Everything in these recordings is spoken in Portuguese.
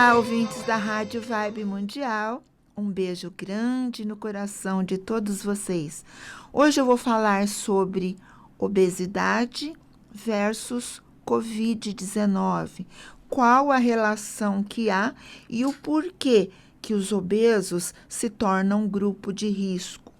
Olá, ouvintes da Rádio Vibe Mundial. Um beijo grande no coração de todos vocês. Hoje eu vou falar sobre obesidade versus Covid-19. Qual a relação que há e o porquê que os obesos se tornam um grupo de risco.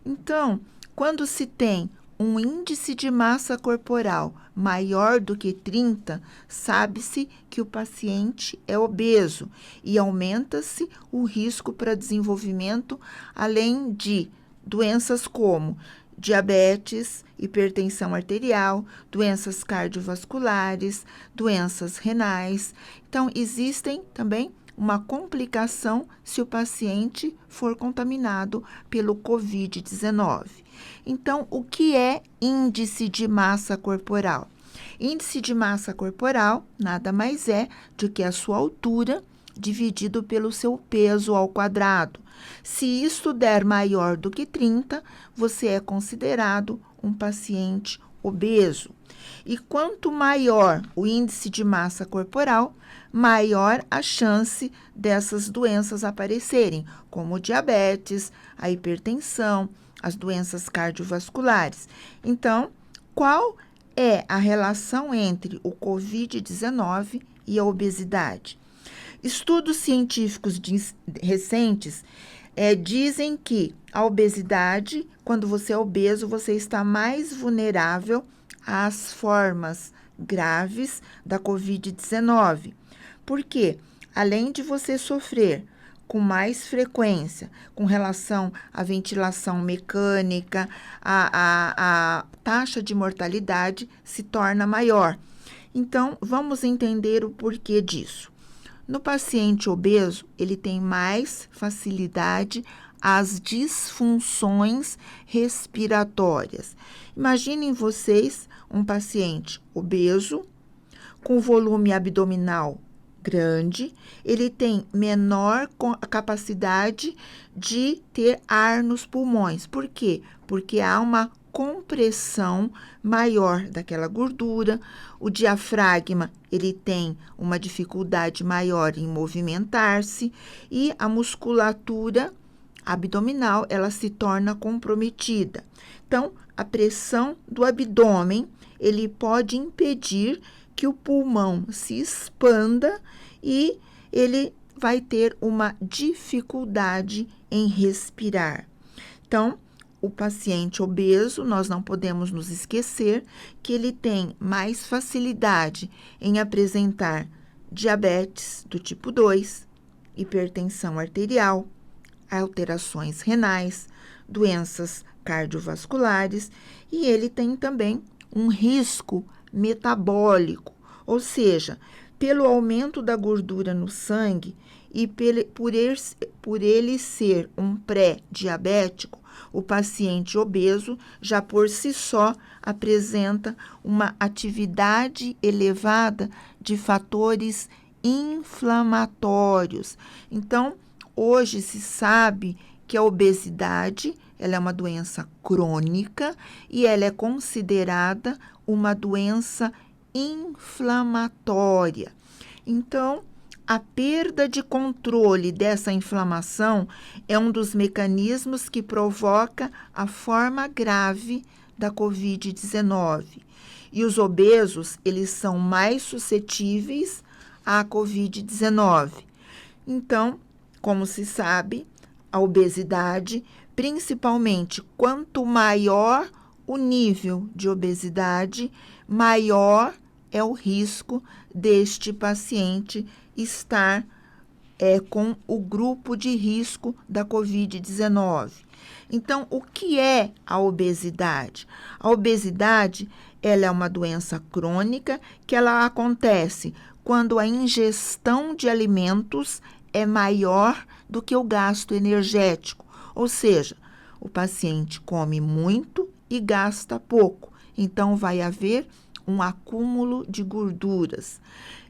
Então, quando se tem um índice de massa corporal maior do que 30, sabe-se que o paciente é obeso e aumenta-se o risco para desenvolvimento, além de doenças como diabetes, hipertensão arterial, doenças cardiovasculares, doenças renais. Então, existem também uma complicação se o paciente for contaminado pelo Covid-19. Então, o que é índice de massa corporal? Índice de massa corporal nada mais é do que a sua altura dividido pelo seu peso ao quadrado. Se isto der maior do que 30, você é considerado um paciente obeso. E quanto maior o índice de massa corporal, maior a chance dessas doenças aparecerem, como o diabetes, a hipertensão, as doenças cardiovasculares. Então, qual é a relação entre o Covid-19 e a obesidade? Estudos científicos recentes dizem que a obesidade, quando você é obeso, você está mais vulnerável às formas graves da Covid-19. Por quê? Além de você sofrer com mais frequência com relação à ventilação mecânica, a taxa de mortalidade se torna maior. Então, vamos entender o porquê disso. No paciente obeso, ele tem mais facilidade às disfunções respiratórias. Imaginem vocês um paciente obeso, com volume abdominal grande, ele tem menor capacidade de ter ar nos pulmões. Por quê? Porque há uma compressão maior daquela gordura, o diafragma ele tem uma dificuldade maior em movimentar-se e a musculatura abdominal ela se torna comprometida. Então, a pressão do abdômen ele pode impedir que o pulmão se expanda e ele vai ter uma dificuldade em respirar. Então, o paciente obeso, nós não podemos nos esquecer que ele tem mais facilidade em apresentar diabetes do tipo 2, hipertensão arterial, alterações renais, doenças cardiovasculares e ele tem também um risco metabólico, ou seja, pelo aumento da gordura no sangue e por ele ser um pré-diabético, o paciente obeso já por si só apresenta uma atividade elevada de fatores inflamatórios. Então, hoje se sabe que a obesidade ela é uma doença crônica e ela é considerada uma doença inflamatória. Então, a perda de controle dessa inflamação é um dos mecanismos que provoca a forma grave da Covid-19. E os obesos, eles são mais suscetíveis à Covid-19. Então, como se sabe, a obesidade, principalmente quanto maior o nível de obesidade, maior é o risco deste paciente estar com o grupo de risco da Covid-19. Então, o que é a obesidade? A obesidade, ela é uma doença crônica que ela acontece quando a ingestão de alimentos é maior do que o gasto energético, ou seja, o paciente come muito e gasta pouco, então vai haver um acúmulo de gorduras.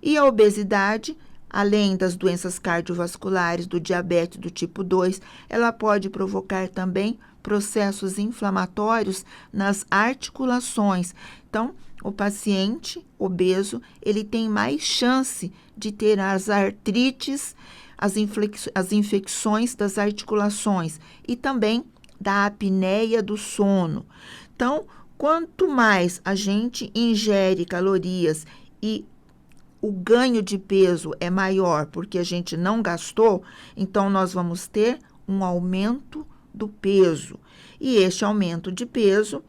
E a obesidade, além das doenças cardiovasculares, do diabetes do tipo 2, ela pode provocar também processos inflamatórios nas articulações. Então, o paciente obeso, ele tem mais chance de ter as artrites, as infecções das articulações e também da apneia do sono. Então, quanto mais a gente ingere calorias e o ganho de peso é maior porque a gente não gastou, então nós vamos ter um aumento do peso. E este aumento de peso,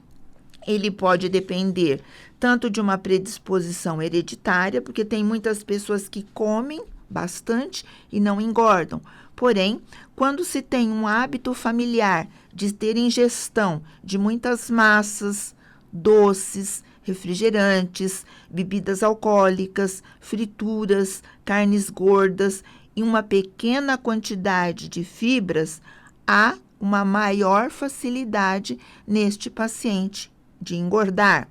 ele pode depender tanto de uma predisposição hereditária, porque tem muitas pessoas que comem bastante e não engordam. Porém, quando se tem um hábito familiar de ter ingestão de muitas massas, doces, refrigerantes, bebidas alcoólicas, frituras, carnes gordas e uma pequena quantidade de fibras, há uma maior facilidade neste paciente de engordar.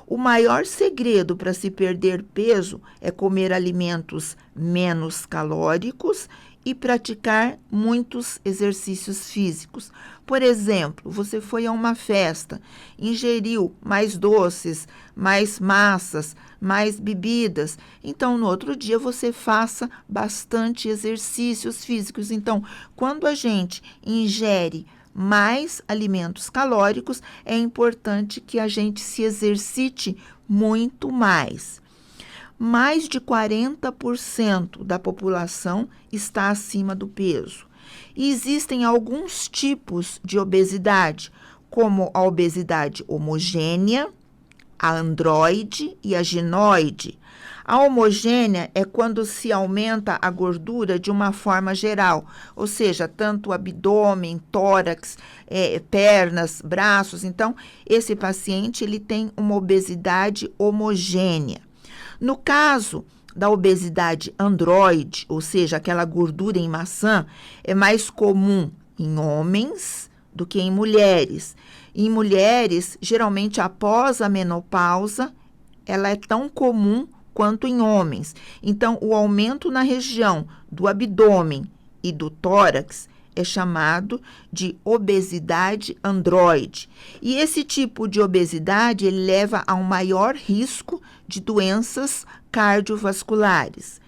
O maior segredo para se perder peso é comer alimentos menos calóricos e praticar muitos exercícios físicos. Por exemplo, você foi a uma festa, ingeriu mais doces, mais massas, mais bebidas. Então, no outro dia, você faça bastante exercícios físicos. Então, quando a gente ingere mais alimentos calóricos, é importante que a gente se exercite muito mais. Mais de 40% da população está acima do peso. E existem alguns tipos de obesidade, como a obesidade homogênea, a androide e a ginoide. A homogênea é quando se aumenta a gordura de uma forma geral, ou seja, tanto abdômen, tórax, pernas, braços. Então, esse paciente ele tem uma obesidade homogênea. No caso da obesidade androide, ou seja, aquela gordura em maçã, é mais comum em homens do que em mulheres. Em mulheres, geralmente após a menopausa, ela é tão comum quanto em homens. Então, o aumento na região do abdômen e do tórax é chamado de obesidade androide. E esse tipo de obesidade ele leva a um maior risco de doenças cardiovasculares.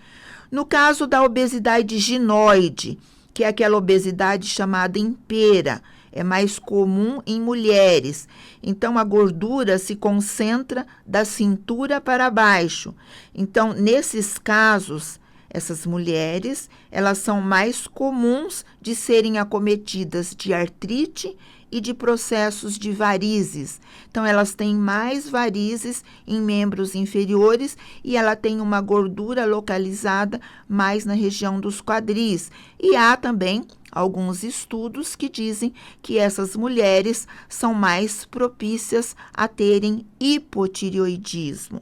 No caso da obesidade ginoide, que é aquela obesidade chamada impera, é mais comum em mulheres. Então, a gordura se concentra da cintura para baixo. Então, nesses casos, essas mulheres, elas são mais comuns de serem acometidas de artrite e de processos de varizes. Então, elas têm mais varizes em membros inferiores e ela tem uma gordura localizada mais na região dos quadris. E há também alguns estudos que dizem que essas mulheres são mais propícias a terem hipotireoidismo.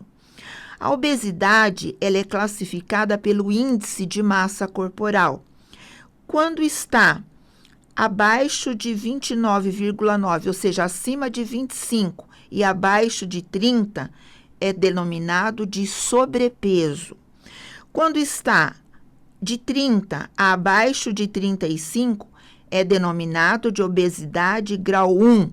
A obesidade ela é classificada pelo índice de massa corporal. Quando está abaixo de 29,9, ou seja, acima de 25 e abaixo de 30, é denominado de sobrepeso. Quando está de 30 a abaixo de 35, é denominado de obesidade grau 1.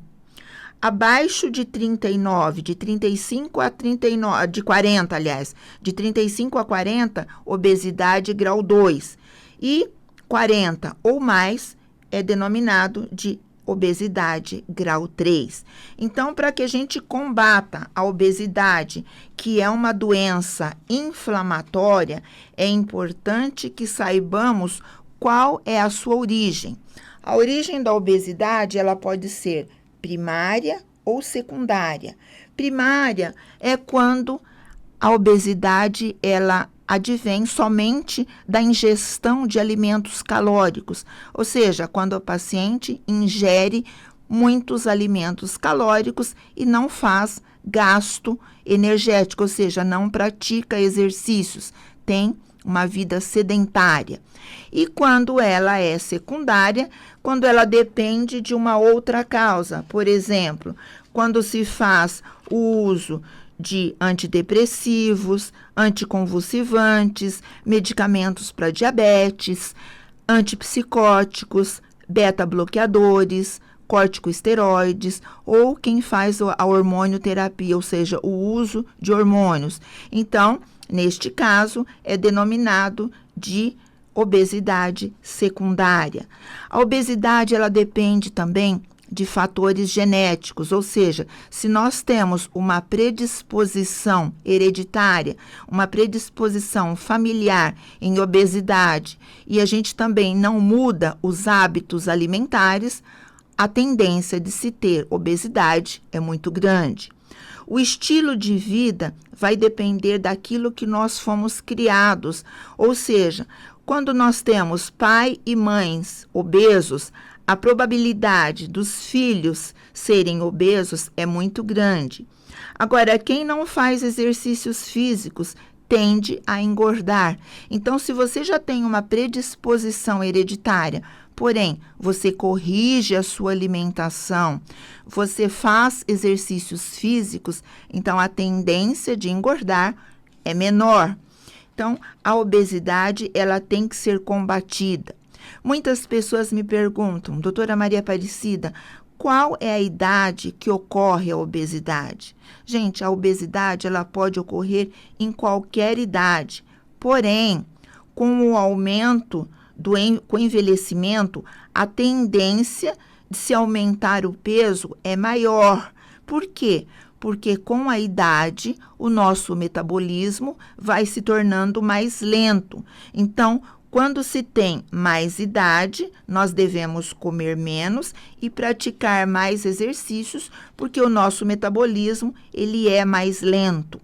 Abaixo de 39, de 35 a 39, de 40, aliás, de 35 a 40, obesidade grau 2. E 40 ou mais é denominado de obesidade grau 3. Então, para que a gente combata a obesidade, que é uma doença inflamatória, é importante que saibamos qual é a sua origem. A origem da obesidade, ela pode ser primária ou secundária. Primária é quando a obesidade, ela advém somente da ingestão de alimentos calóricos, ou seja, quando o paciente ingere muitos alimentos calóricos e não faz gasto energético, ou seja, não pratica exercícios, tem uma vida sedentária. E quando ela é secundária, quando ela depende de uma outra causa, por exemplo, quando se faz o uso de antidepressivos, anticonvulsivantes, medicamentos para diabetes, antipsicóticos, beta-bloqueadores, corticosteroides ou quem faz a hormonioterapia, ou seja, o uso de hormônios. Então, neste caso, é denominado de obesidade secundária. A obesidade, ela depende também de fatores genéticos, ou seja, se nós temos uma predisposição hereditária, uma predisposição familiar em obesidade e a gente também não muda os hábitos alimentares, a tendência de se ter obesidade é muito grande. O estilo de vida vai depender daquilo que nós fomos criados, ou seja, quando nós temos pai e mães obesos, a probabilidade dos filhos serem obesos é muito grande. Agora, quem não faz exercícios físicos tende a engordar. Então, se você já tem uma predisposição hereditária, porém, você corrige a sua alimentação, você faz exercícios físicos, então a tendência de engordar é menor. Então, a obesidade, ela tem que ser combatida. Muitas pessoas me perguntam, doutora Maria Aparecida, qual é a idade que ocorre a obesidade? Gente, a obesidade, ela pode ocorrer em qualquer idade, porém, com o aumento com o envelhecimento, a tendência de se aumentar o peso é maior. Por quê? Porque com a idade, o nosso metabolismo vai se tornando mais lento. Então, quando se tem mais idade, nós devemos comer menos e praticar mais exercícios, porque o nosso metabolismo, ele é mais lento.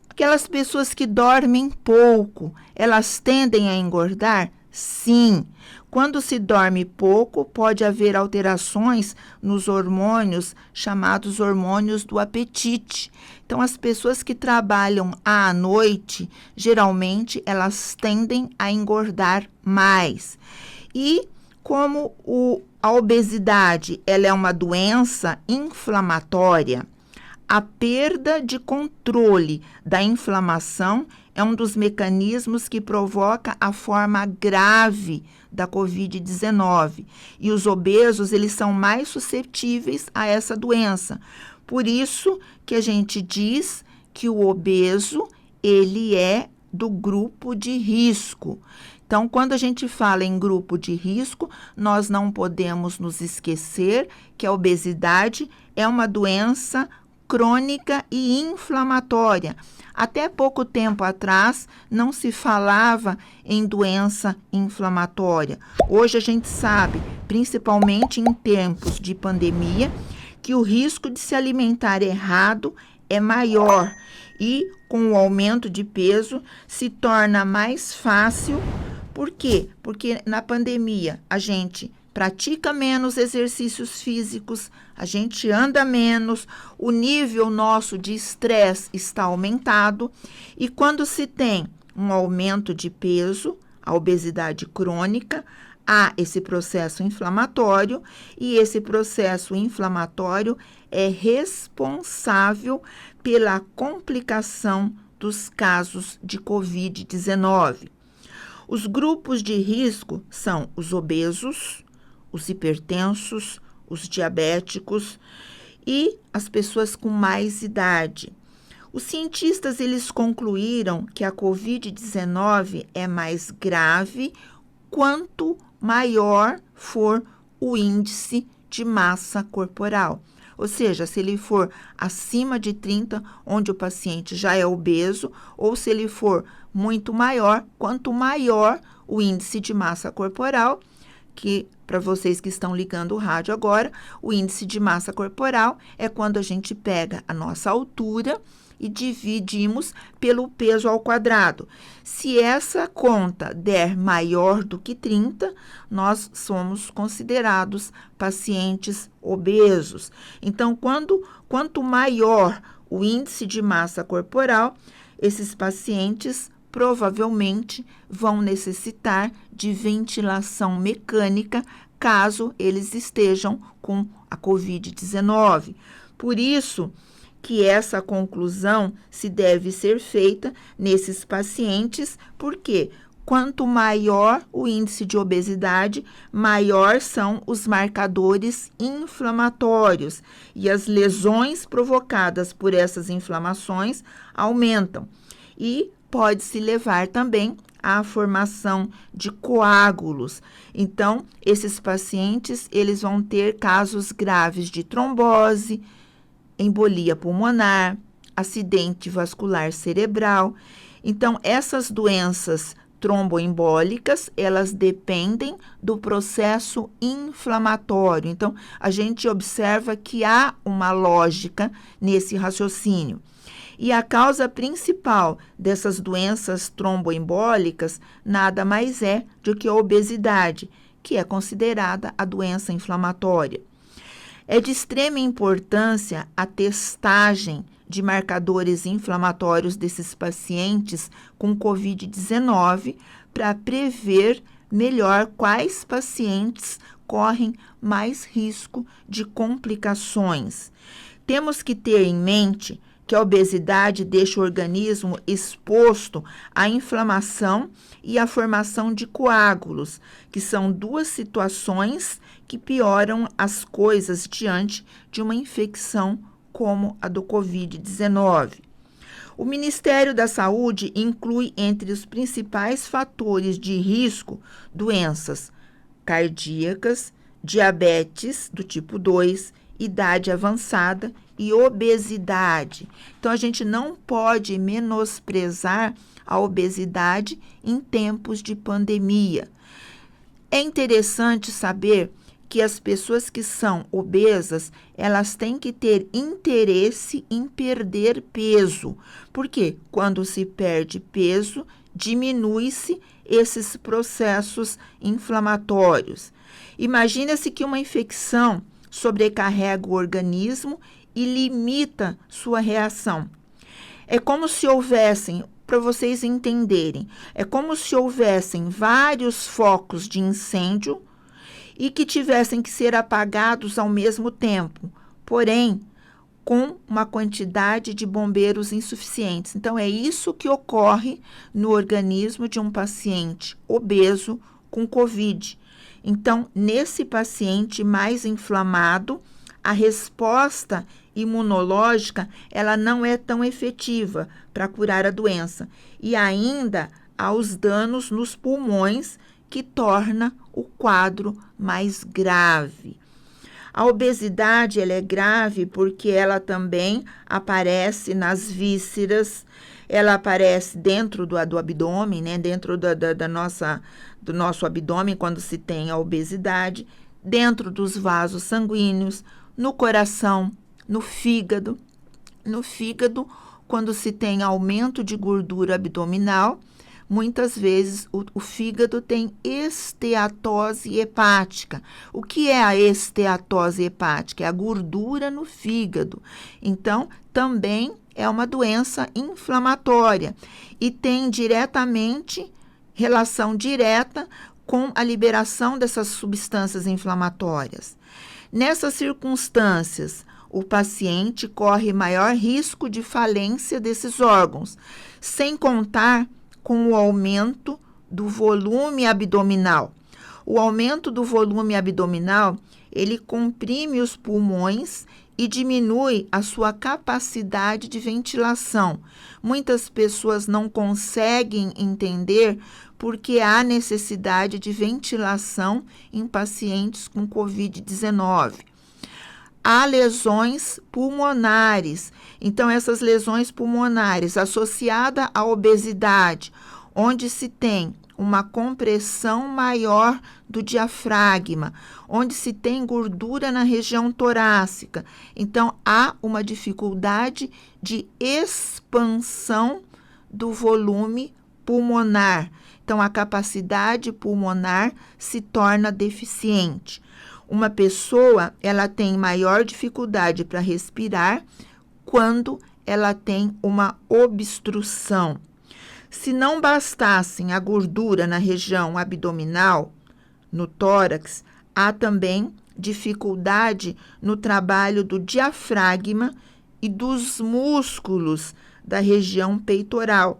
Aquelas pessoas que dormem pouco, elas tendem a engordar? Sim. Quando se dorme pouco, pode haver alterações nos hormônios chamados hormônios do apetite. Então, as pessoas que trabalham à noite, geralmente, elas tendem a engordar mais. E como a obesidade ela é uma doença inflamatória, a perda de controle da inflamação é um dos mecanismos que provoca a forma grave da Covid-19. E os obesos, eles são mais suscetíveis a essa doença. Por isso que a gente diz que o obeso, ele é do grupo de risco. Então, quando a gente fala em grupo de risco, nós não podemos nos esquecer que a obesidade é uma doença crônica e inflamatória. Até pouco tempo atrás, não se falava em doença inflamatória. Hoje a gente sabe, principalmente em tempos de pandemia, que o risco de se alimentar errado é maior e com o aumento de peso se torna mais fácil. Por quê? Porque na pandemia a gente pratica menos exercícios físicos, a gente anda menos, o nível nosso de estresse está aumentado e quando se tem um aumento de peso, a obesidade crônica, há esse processo inflamatório e esse processo inflamatório é responsável pela complicação dos casos de Covid-19. Os grupos de risco são os obesos, os hipertensos, os diabéticos e as pessoas com mais idade. Os cientistas, eles concluíram que a Covid-19 é mais grave quanto maior for o índice de massa corporal. Ou seja, se ele for acima de 30, onde o paciente já é obeso, ou se ele for muito maior, quanto maior o índice de massa corporal, que para vocês que estão ligando o rádio agora, o índice de massa corporal é quando a gente pega a nossa altura e dividimos pelo peso ao quadrado. Se essa conta der maior do que 30, nós somos considerados pacientes obesos. Então, quanto maior o índice de massa corporal, esses pacientes provavelmente vão necessitar de ventilação mecânica caso eles estejam com a Covid-19. Por isso que essa conclusão se deve ser feita nesses pacientes, porque quanto maior o índice de obesidade, maior são os marcadores inflamatórios e as lesões provocadas por essas inflamações aumentam. E pode-se levar também à formação de coágulos. Então, esses pacientes, eles vão ter casos graves de trombose, embolia pulmonar, acidente vascular cerebral. Então, essas doenças tromboembólicas, elas dependem do processo inflamatório. Então, a gente observa que há uma lógica nesse raciocínio. E a causa principal dessas doenças tromboembólicas nada mais é do que a obesidade, que é considerada a doença inflamatória. É de extrema importância a testagem de marcadores inflamatórios desses pacientes com COVID-19 para prever melhor quais pacientes correm mais risco de complicações. Temos que ter em mente que a obesidade deixa o organismo exposto à inflamação e à formação de coágulos, que são duas situações que pioram as coisas diante de uma infecção como a do Covid-19. O Ministério da Saúde inclui entre os principais fatores de risco doenças cardíacas, diabetes do tipo 2, idade avançada e obesidade. Então, a gente não pode menosprezar a obesidade em tempos de pandemia. É interessante saber que as pessoas que são obesas, elas têm que ter interesse em perder peso, porque quando se perde peso, diminui-se esses processos inflamatórios. Imagina-se que uma infecção sobrecarrega o organismo e limita sua reação. É como se houvessem, para vocês entenderem, é como se houvessem vários focos de incêndio e que tivessem que ser apagados ao mesmo tempo, porém, com uma quantidade de bombeiros insuficientes. Então, é isso que ocorre no organismo de um paciente obeso com COVID. Então, nesse paciente mais inflamado, a resposta imunológica, ela não é tão efetiva para curar a doença. E ainda há os danos nos pulmões, que torna o quadro mais grave. A obesidade, ela é grave porque ela também aparece nas vísceras, ela aparece dentro do abdômen, né? Dentro do nosso abdômen, quando se tem a obesidade, dentro dos vasos sanguíneos, no coração, no fígado. No fígado, quando se tem aumento de gordura abdominal, muitas vezes o fígado tem esteatose hepática. O que é a esteatose hepática? É a gordura no fígado. Então, também é uma doença inflamatória e tem relação direta com a liberação dessas substâncias inflamatórias. Nessas circunstâncias, o paciente corre maior risco de falência desses órgãos, sem contar com o aumento do volume abdominal. O aumento do volume abdominal, ele comprime os pulmões e diminui a sua capacidade de ventilação. Muitas pessoas não conseguem entender porque há necessidade de ventilação em pacientes com COVID-19. Há lesões pulmonares. Então, essas lesões pulmonares associadas à obesidade, onde se tem uma compressão maior do diafragma, onde se tem gordura na região torácica. Então, há uma dificuldade de expansão do volume pulmonar. Então, a capacidade pulmonar se torna deficiente. Uma pessoa, ela tem maior dificuldade para respirar quando ela tem uma obstrução. Se não bastassem a gordura na região abdominal, no tórax, há também dificuldade no trabalho do diafragma e dos músculos da região peitoral,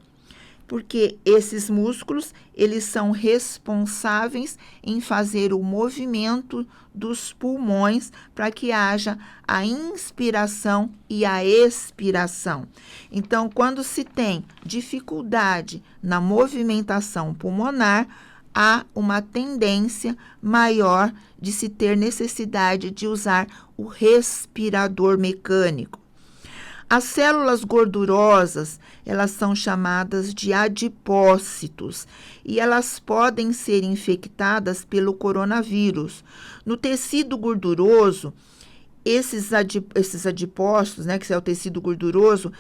porque esses músculos, eles são responsáveis em fazer o movimento dos pulmões para que haja a inspiração e a expiração. Então, quando se tem dificuldade na movimentação pulmonar, há uma tendência maior de se ter necessidade de usar o respirador mecânico. As células gordurosas, elas são chamadas de adipócitos e elas podem ser infectadas pelo coronavírus. No tecido gorduroso, esses adipócitos, né, que é o tecido gorduroso,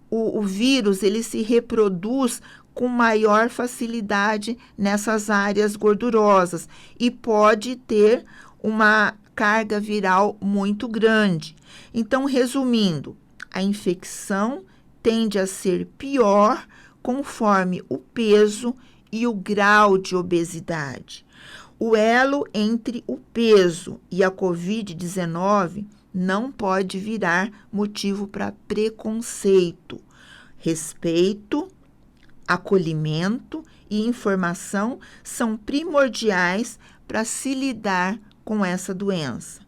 o vírus ele se reproduz com maior facilidade nessas áreas gordurosas e pode ter uma carga viral muito grande. Então, resumindo, a infecção tende a ser pior conforme o peso e o grau de obesidade. O elo entre o peso e a Covid-19 não pode virar motivo para preconceito. Respeito, acolhimento e informação são primordiais para se lidar com essa doença.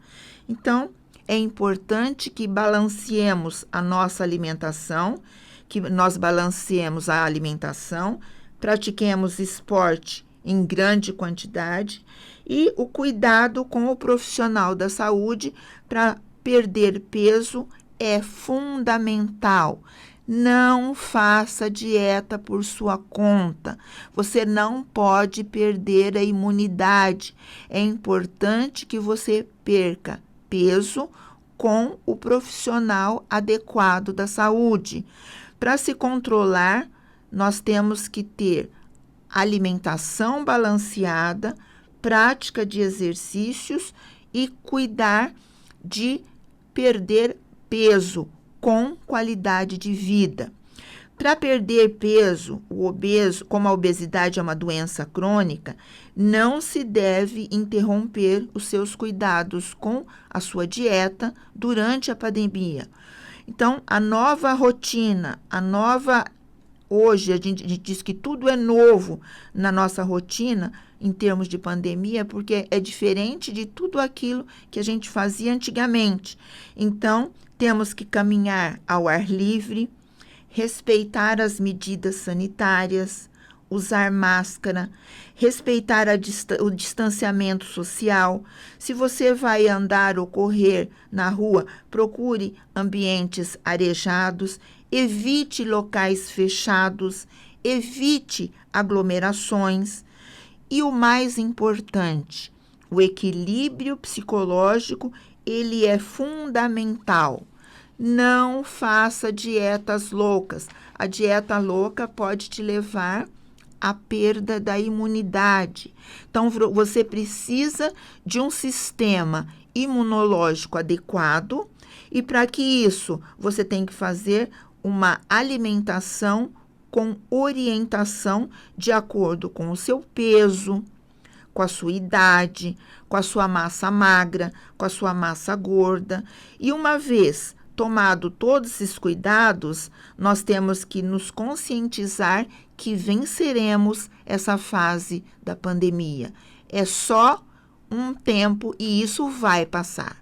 Então, é importante que balanceemos a nossa alimentação, que nós balanceemos a alimentação, pratiquemos esporte em grande quantidade e o cuidado com o profissional da saúde para perder peso é fundamental. Não faça dieta por sua conta. Você não pode perder a imunidade. É importante que você perca peso com o profissional adequado da saúde. Para se controlar, nós temos que ter alimentação balanceada, prática de exercícios e cuidar de perder peso com qualidade de vida. Para perder peso, o obeso, como a obesidade é uma doença crônica, não se deve interromper os seus cuidados com a sua dieta durante a pandemia. Então, a nova rotina, hoje a gente diz que tudo é novo na nossa rotina em termos de pandemia, porque é diferente de tudo aquilo que a gente fazia antigamente. Então, temos que caminhar ao ar livre, respeitar as medidas sanitárias, usar máscara, respeitar o distanciamento social. Se você vai andar ou correr na rua, procure ambientes arejados, evite locais fechados, evite aglomerações. E o mais importante, o equilíbrio psicológico, ele é fundamental. Não faça dietas loucas. A dieta louca pode te levar à perda da imunidade. Então, você precisa de um sistema imunológico adequado e, para que isso, você tem que fazer uma alimentação com orientação de acordo com o seu peso, com a sua idade, com a sua massa magra, com a sua massa gorda. E uma vez tomado todos esses cuidados, nós temos que nos conscientizar que venceremos essa fase da pandemia. É só um tempo e isso vai passar.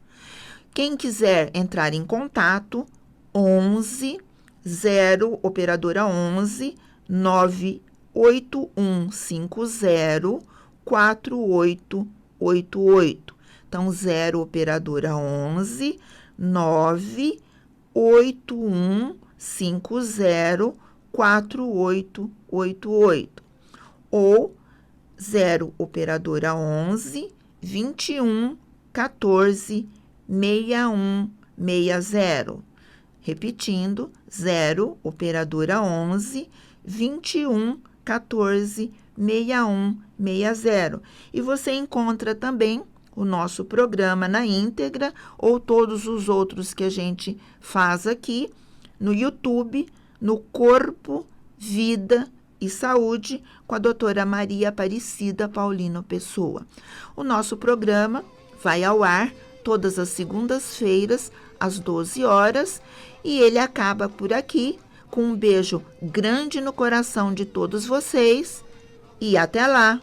Quem quiser entrar em contato, 11 0 operadora 11 98150 4888. Então, 0 operadora 11 98150 4888 ou 0 operadora 11 21 14 6160. Repetindo, 0 operadora 11 21 14 6160. E você encontra também o nosso programa na íntegra ou todos os outros que a gente faz aqui no YouTube, no Corpo, Vida e Saúde, com a doutora Maria Aparecida Paulino Pessoa. O nosso programa vai ao ar todas as segundas-feiras, às 12 horas, e ele acaba por aqui com um beijo grande no coração de todos vocês e até lá!